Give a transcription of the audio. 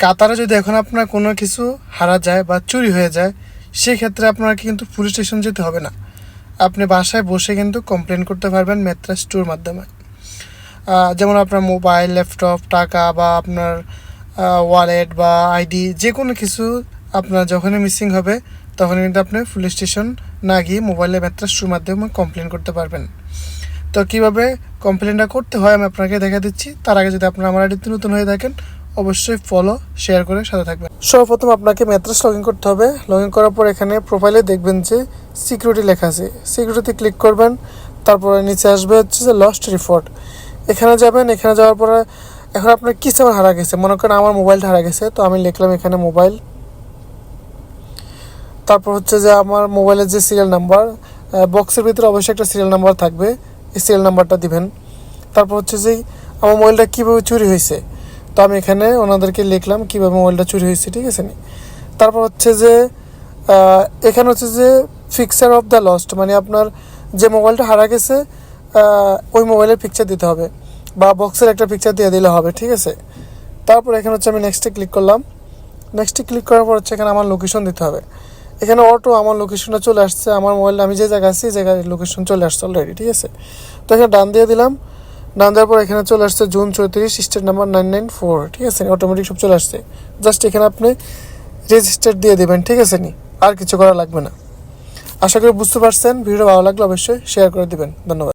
কাতারে যদি এখন আপনার কোনো কিছু হারা যায় বা চুরি হয়ে যায়, সেক্ষেত্রে আপনাকে কিন্তু পুলিশ স্টেশন যেতে হবে না। আপনি বাসায় বসে কিন্তু কমপ্লেন করতে পারবেন ম্যাট্রেস স্টোর মাধ্যমে। যেমন আপনার মোবাইল, ল্যাপটপ, টাকা বা আপনার ওয়ালেট বা আইডি যে কোনো কিছু আপনার যখনই মিসিং হবে তখন কিন্তু আপনি পুলিশ স্টেশন না গিয়ে মোবাইলে ম্যাট্রেস স্টোর মাধ্যমে কমপ্লেন করতে পারবেন। তো কীভাবে কমপ্লেনটা করতে হয় আমি আপনাকে দেখা দিচ্ছি। তার আগে যদি আপনারা আমার আইডিতে নতুন হয়ে থাকেন অবশ্যই ফলো শেয়ার করে সাথে থাকবেন। সর্বপ্রথম আপনাকে ম্যাট্রেস লগ ইন করতে হবে। লগ ইন করার পর এখানে প্রোফাইলে দেখবেন যে সিকিউরিটি লেখা আছে, সিকিউরিটিতে ক্লিক করবেন। তারপরে নিচে আসবে হচ্ছে যে লস্ট রিপোর্ট, এখানে যাবেন। এখানে যাওয়ার পরে এখন আপনার কী আমার হারা গেছে, মনে করেন আমার মোবাইলটা হারা গেছে, তো আমি লিখলাম এখানে মোবাইল। তারপর হচ্ছে যে আমার মোবাইলের যে সিরিয়াল নাম্বার, বক্সের ভিতরে অবশ্যই একটা সিরিয়াল নাম্বার থাকবে, এই সিরিয়াল নাম্বারটা দিবেন। তারপর হচ্ছে যে আমার মোবাইলটা কীভাবে চুরি হয়েছে, তো আমি এখানে ওনাদেরকে লিখলাম কীভাবে মোবাইলটা চুরি হয়েছে, ঠিক আছে নি। তারপর হচ্ছে যে এখানে হচ্ছে যে ফিক্সার অফ দ্য লস্ট, মানে আপনার যে মোবাইলটা হারা গেছে ওই মোবাইলের পিকচার দিতে হবে বা বক্সের একটা পিকচার দিয়ে দিলে হবে, ঠিক আছে। তারপর এখানে হচ্ছে আমি নেক্সটে ক্লিক করলাম। নেক্সটে ক্লিক করার পর হচ্ছে এখানে আমার লোকেশন দিতে হবে। এখানে অটো আমার লোকেশনটা চলে আসছে, আমার মোবাইলটা আমি যে জায়গায় আছি জায়গায় লোকেশন চলে আসছে অলরেডি, ঠিক আছে। তো এখানে ডান দিয়ে দিলাম। ডান দেওয়ার পর এখানে চলে আসছে জুন 34, স্টেট নাম্বার 994, ঠিক আছে। অটোমেটিক সব চলে আসছে। জাস্ট এখানে আপনি রেজিস্টার দিয়ে দেবেন, ঠিক আছে নি, আর কিছু করা লাগবে না। আশা করি বুঝতে পারছেন। ভিডিও ভালো লাগলে অবশ্যই শেয়ার করে দিবেন। ধন্যবাদ।